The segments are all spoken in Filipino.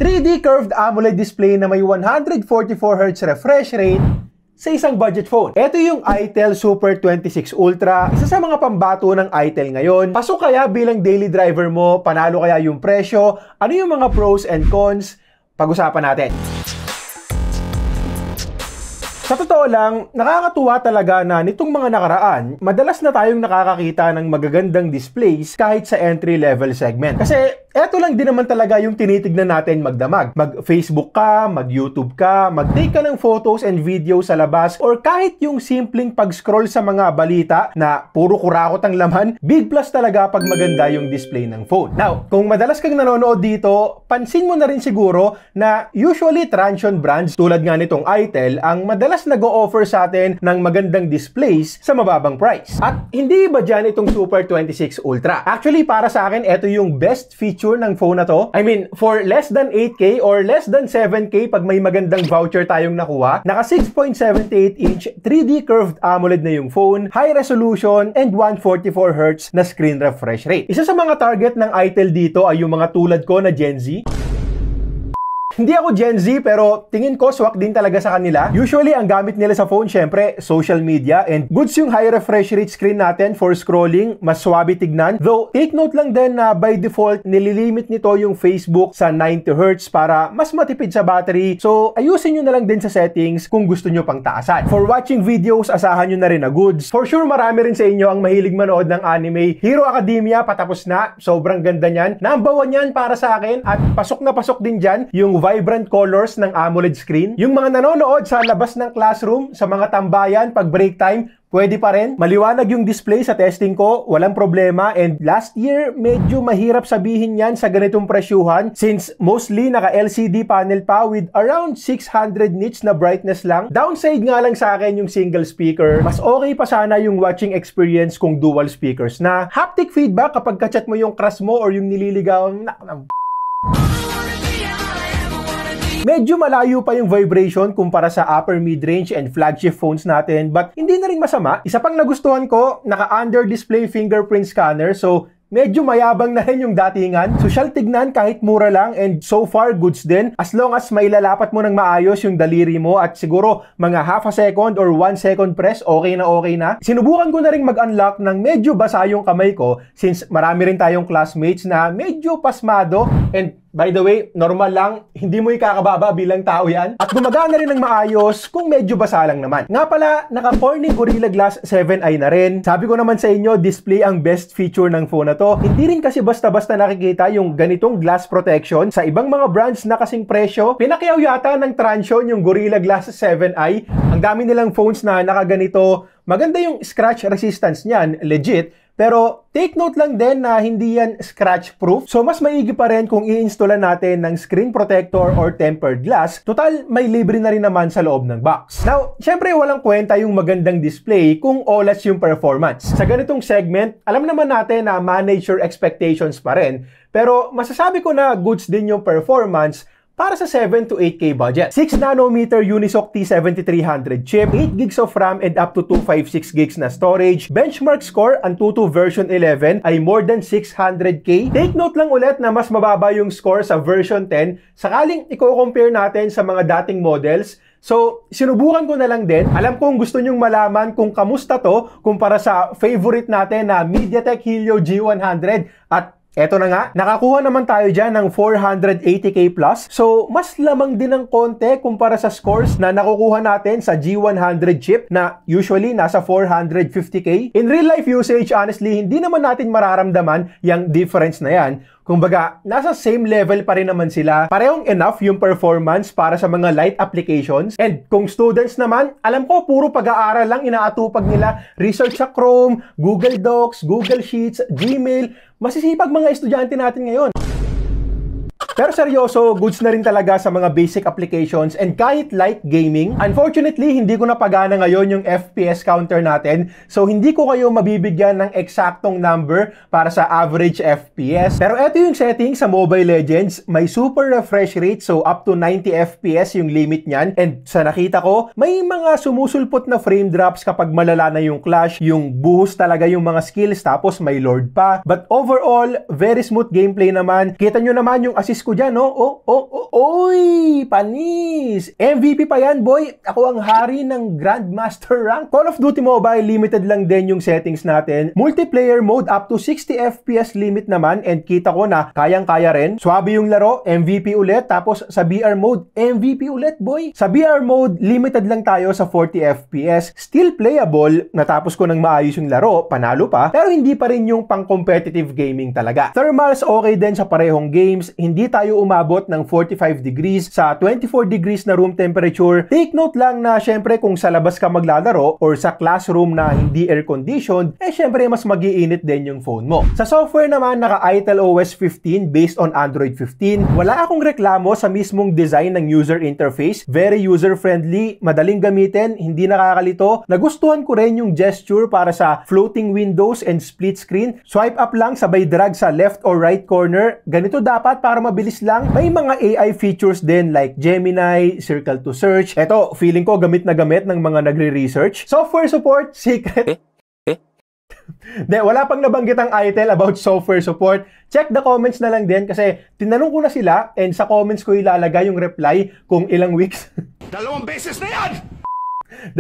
3D curved AMOLED display na may 144Hz refresh rate sa isang budget phone. Ito yung itel Super 26 Ultra, isa sa mga pambato ng itel ngayon. Pasok kaya bilang daily driver mo? Panalo kaya yung presyo? Ano yung mga pros and cons? Pag-usapan natin. Sa totoo lang, nakakatuwa talaga na nitong mga nakaraan, madalas na tayong nakakakita ng magagandang displays kahit sa entry-level segment. Kasi eto lang din naman talaga yung tinitignan natin magdamag. Mag-Facebook ka, mag-YouTube ka, mag-take ka ng photos and videos sa labas, or kahit yung simpleng pag-scroll sa mga balita na puro kurakot ang laman, big plus talaga pag maganda yung display ng phone. Now, kung madalas kang nanonood dito, pansin mo na rin siguro na usually Transsion brands tulad nga nitong itel ang madalas nag-o-offer sa atin ng magandang displays sa mababang price. At hindi iba dyan itong Super 26 Ultra. Actually, para sa akin, ito yung best feature ng phone na to. I mean, for less than 8K or less than 7K pag may magandang voucher tayong nakuha, naka 6.78-inch 3D curved AMOLED na yung phone, high resolution, and 144Hz na screen refresh rate. Isa sa mga target ng itel dito ay yung mga tulad ko na Gen Z. Hindi ako Gen Z pero tingin ko swak din talaga sa kanila. Usually, ang gamit nila sa phone, syempre, social media, and goods yung high refresh rate screen natin for scrolling, mas swabe tignan. Though, take note lang din na by default, nililimit nito yung Facebook sa 90Hz para mas matipid sa battery. So, ayusin nyo na lang din sa settings kung gusto nyo pang taasan. For watching videos, asahan nyo na rin na goods. For sure, marami rin sa inyo ang mahilig manood ng anime. Hero Academia, patapos na. Sobrang ganda niyan. Number 1 yan para sa akin. At pasok na pasok din dyan yung vibrant colors ng AMOLED screen. Yung mga nanonood sa labas ng classroom, sa mga tambayan, pag break time, pwede pa rin. Maliwanag yung display sa testing ko, walang problema. And last year, medyo mahirap sabihin yan sa ganitong presyuhan since mostly naka-LCD panel pa with around 600 nits na brightness lang. Downside nga lang sa akin yung single speaker. Mas okay pa sana yung watching experience kung dual speakers na. Haptic feedback kapag kachat mo yung crush mo or yung nililigawan. Medyo malayo pa yung vibration kumpara sa upper mid-range and flagship phones natin, but hindi na rin masama. Isa pang nagustuhan ko, naka-under display fingerprint scanner, so medyo mayabang na rin yung datingan. Social tignan kahit mura lang, and so far goods din. As long as mailalapat mo ng maayos yung daliri mo at siguro mga half a second or 1 second press, okay na okay na. Sinubukan ko na rin mag-unlock ng medyo basa yung kamay ko since marami rin tayong classmates na medyo pasmado, and by the way, normal lang, hindi mo ikakababa bilang tao yan. At gumagana rin ng maayos kung medyo basa lang naman. Nga pala, naka-Corning Gorilla Glass 7i na rin. Sabi ko naman sa inyo, display ang best feature ng phone na to. Hindi rin kasi basta-basta nakikita yung ganitong glass protection sa ibang mga brands na kasing presyo. Pinakyaw yata ng Transsion yung Gorilla Glass 7i. Ang dami nilang phones na nakaganito. Maganda yung scratch resistance niyan, legit. Pero take note lang din na hindi yan scratch proof. So mas maigi pa rin kung i-installan natin ng screen protector or tempered glass. Total, may libre na rin naman sa loob ng box. Now, syempre walang kwenta yung magandang display kung OLED yung performance. Sa ganitong segment, alam naman natin na manage your expectations pa rin. Pero masasabi ko na goods din yung performance para sa 7 to 8K budget. 6nm Unisoc T7300 chip, 8 gigs of RAM and up to 256 gigs na storage. Benchmark score, Antutu version 11 ay more than 600K. Take note lang ulit na mas mababa yung score sa version 10 sakaling i-compare natin sa mga dating models. So, sinubukan ko na lang din. Alam kong gusto nyong malaman kung kamusta to kumpara sa favorite natin na MediaTek Helio G100 at eto na nga, nakakuha naman tayo dyan ng 480K plus. So, mas lamang din ng konti kumpara sa scores na nakukuha natin sa G100 chip na usually nasa 450K. In real life usage, honestly, hindi naman natin mararamdaman yung difference na yan. Kumbaga, nasa same level pa rin naman sila. Parehong enough yung performance para sa mga light applications. And kung students naman, alam ko puro pag-aaral lang inaatupag nila. Research sa Chrome, Google Docs, Google Sheets, Gmail. Masisipag mga estudyante natin ngayon. Pero seryoso, goods na rin talaga sa mga basic applications and kahit light gaming. Unfortunately, hindi ko napagana ngayon yung FPS counter natin. So, hindi ko kayo mabibigyan ng eksaktong number para sa average FPS. Pero ito yung setting sa Mobile Legends. May super refresh rate, so up to 90 FPS yung limit niyan. And sa nakita ko, may mga sumusulpot na frame drops kapag malala na yung clash. Yung buhos talaga yung mga skills, tapos may lord pa. But overall, very smooth gameplay naman. Kita nyo naman yung assist ko dyan, no? Oy! Panis! MVP pa yan, boy! Ako ang hari ng Grandmaster rank. Call of Duty Mobile, limited lang din yung settings natin. Multiplayer mode, up to 60 FPS limit naman, and kita ko na kayang-kaya rin. Swabe yung laro, MVP ulit. Tapos sa BR mode, MVP ulit, boy! Sa BR mode, limited lang tayo sa 40 FPS. Still playable, natapos ko ng maayos yung laro, panalo pa, pero hindi pa rin yung pang-competitive gaming talaga. Thermals okay din sa parehong games, hindi tayo umabot ng 45 degrees sa 24 degrees na room temperature. Take note lang na syempre kung sa labas ka maglalaro or sa classroom na hindi air-conditioned, syempre mas mag-iinit din yung phone mo. Sa software naman, naka Itel OS 15 based on Android 15. Wala akong reklamo sa mismong design ng user interface. Very user-friendly, madaling gamitin, hindi nakakalito. Nagustuhan ko rin yung gesture para sa floating windows and split screen. Swipe up lang, sabay drag sa left or right corner. Ganito dapat para mabilis lang. May mga AI features din like Gemini, Circle to Search. Eto, feeling ko gamit na gamit ng mga nagre-research. Software support, secret. Wala pang nabanggit ang Itel about software support. Check the comments na lang din kasi tinanong ko na sila and sa comments ko ilalagay yung reply kung ilang weeks. 2 beses na yan!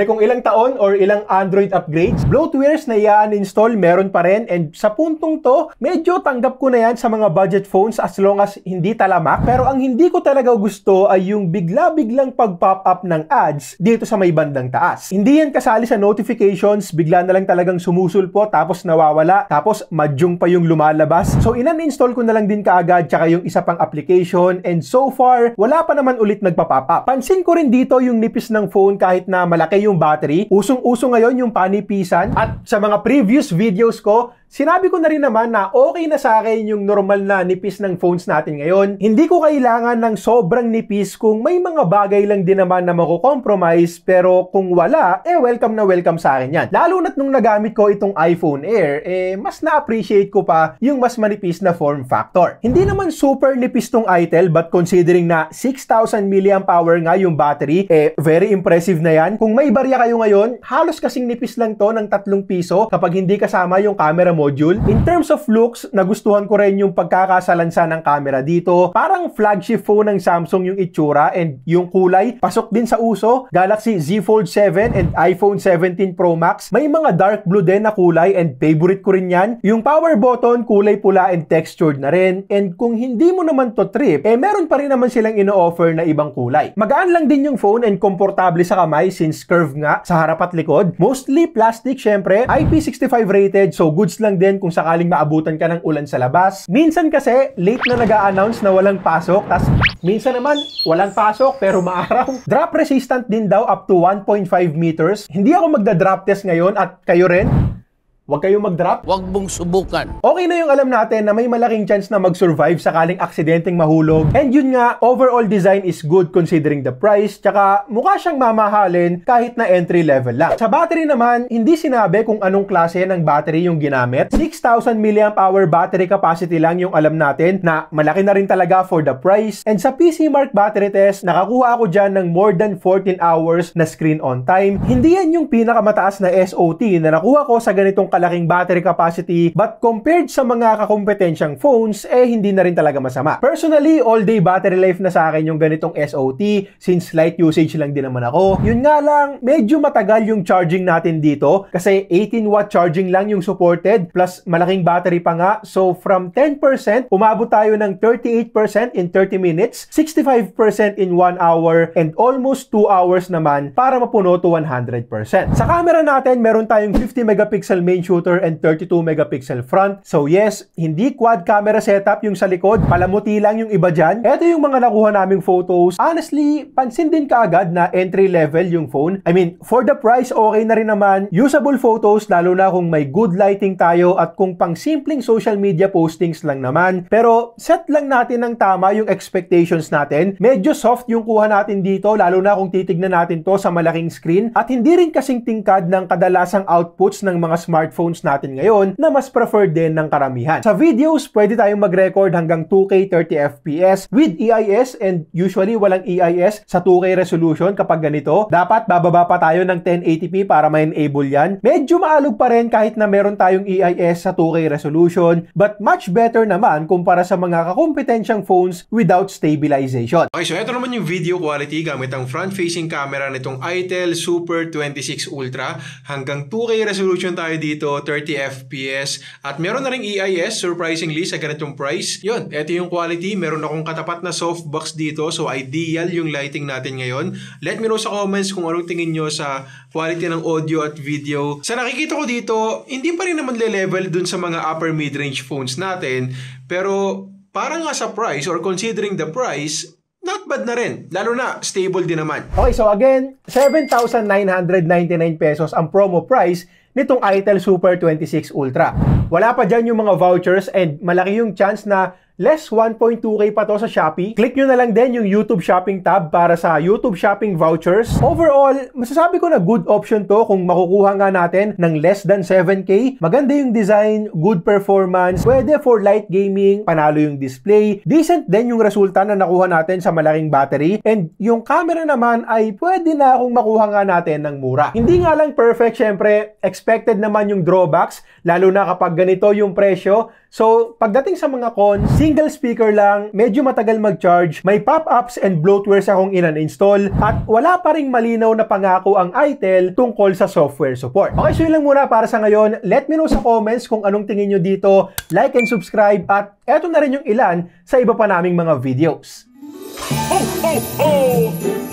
Kung ilang taon or ilang Android upgrades, bloatwares na i-uninstall meron pa rin, and sa puntong to, medyo tanggap ko na yan sa mga budget phones as long as hindi talamak. Pero ang hindi ko talaga gusto ay yung bigla-biglang pag-pop up ng ads dito sa may bandang taas. Hindi yan kasali sa notifications, bigla na lang talagang sumusulpo tapos nawawala, tapos madyong pa yung lumalabas. So in-uninstall ko na lang din kaagad tsaka yung isa pang application, and so far, wala pa naman ulit nagpa-pop up. Pansin ko rin dito yung nipis ng phone kahit na malaki yung battery. Usong-uso ngayon yung panipisan. At sa mga previous videos ko, sinabi ko na rin naman na okay na sa akin yung normal na nipis ng phones natin ngayon. Hindi ko kailangan ng sobrang nipis kung may mga bagay lang din naman na mako-compromise, pero kung wala, welcome na welcome sa akin yan. Lalo na't nung nagamit ko itong iPhone Air, mas na-appreciate ko pa yung mas manipis na form factor. Hindi naman super nipis tong Itel, but considering na 6,000 mAh nga yung battery, very impressive na yan. Kung may barya kayo ngayon, halos kasing nipis lang to ng 3 piso kapag hindi kasama yung camera module. In terms of looks, nagustuhan ko rin yung pagkakasalansa ng camera dito. Parang flagship phone ng Samsung yung itsura, and yung kulay, pasok din sa uso. Galaxy Z Fold 7 and iPhone 17 Pro Max. May mga dark blue din na kulay, and favorite ko rin yan. Yung power button, kulay pula and textured na rin. And kung hindi mo naman to trip, meron pa rin naman silang ino-offer na ibang kulay. Magaan lang din yung phone and komportable sa kamay since curve nga sa harap at likod. Mostly plastic syempre. IP65 rated, so goods lang din kung sakaling maabutan ka ng ulan sa labas. Minsan kasi, late na nag-a-announce na walang pasok, tas minsan naman, walang pasok pero maaraw. Drop resistant din daw up to 1.5 meters. Hindi ako magda-drop test ngayon, at kayo rin. Huwag kayong mag-drop. Huwag mong subukan. Okay na yung alam natin na may malaking chance na mag-survive sakaling aksidenteng mahulog. And yun nga, overall design is good considering the price. Tsaka mukha siyang mamahalin kahit na entry level lang. Sa battery naman, hindi sinabi kung anong klase ng battery yung ginamit. 6,000 mAh battery capacity lang yung alam natin, na malaki na rin talaga for the price. And sa PC Mark battery test, nakakuha ako dyan ng more than 14 hours na screen on time. Hindi yan yung pinakamataas na SOT na nakuha ko sa ganitong kalaking battery capacity, but compared sa mga kakompetensyang phones, hindi na rin talaga masama. Personally, all-day battery life na sa akin yung ganitong SOT since light usage lang din naman ako. Yun nga lang, medyo matagal yung charging natin dito kasi 18-watt charging lang yung supported plus malaking battery pa nga. So from 10%, umabot tayo ng 38% in 30 minutes, 65% in 1 hour, and almost 2 hours naman para mapuno to 100%. Sa camera natin, meron tayong 50 megapixel main shooter and 32 megapixel front. So yes, hindi quad camera setup yung sa likod, palamuti lang yung iba dyan. Ito yung mga nakuha naming photos. Honestly, pansin din kaagad na entry level yung phone. I mean, for the price, okay na rin naman. Usable photos, lalo na kung may good lighting tayo at kung pang simpleng social media postings lang naman. Pero set lang natin ng tama yung expectations natin. Medyo soft yung kuha natin dito, lalo na kung titignan natin to sa malaking screen. At hindi rin kasing tingkad ng kadalasang outputs ng mga smartphone smartphones natin ngayon na mas preferred din ng karamihan. Sa videos, pwede tayong mag-record hanggang 2K 30fps with EIS, and usually walang EIS sa 2K resolution kapag ganito. Dapat bababa pa tayo ng 1080p para ma-enable yan. Medyo maalog pa rin kahit na meron tayong EIS sa 2K resolution, but much better naman kumpara sa mga kakompetensyang phones without stabilization. Okay, so ito naman yung video quality gamit ang front-facing camera nitong ITEL Super 26 Ultra. Hanggang 2K resolution tayo dito, 30fps. At meron na ring EIS, surprisingly, sa ganitong price. Yun, ito yung quality. Meron akong katapat na softbox dito, so ideal yung lighting natin ngayon. Let me know sa comments kung anong tingin nyo sa quality ng audio at video. Sa nakikita ko dito, hindi pa rin naman le-level dun sa mga upper mid-range phones natin. Pero parang nga sa price or considering the price, not bad na rin. Lalo na, stable din naman. Okay, so again, 7,999 pesos ang promo price nitong ITEL Super 26 Ultra. Wala pa dyan yung mga vouchers and malaki yung chance na less 1.2K pa to sa Shopee. Click nyo na lang din yung YouTube Shopping tab para sa YouTube Shopping vouchers. Overall, masasabi ko na good option to kung makukuha nga natin ng less than 7K. Maganda yung design, good performance, pwede for light gaming, panalo yung display, decent din yung resulta na nakuha natin sa malaking battery, and yung camera naman ay pwede na kung makuha nga natin ng mura. Hindi nga lang perfect, syempre, expected naman yung drawbacks, lalo na kapag ganito yung presyo. So, pagdating sa mga cons, single speaker lang, medyo matagal mag-charge, may pop-ups and bloatwares akong inan-install, at wala pa ring malinaw na pangako ang ITEL tungkol sa software support. Okay, so yun lang muna para sa ngayon. Let me know sa comments kung anong tingin nyo dito, like and subscribe, at eto na rin yung ilan sa iba pa naming mga videos. Ho, ho, ho!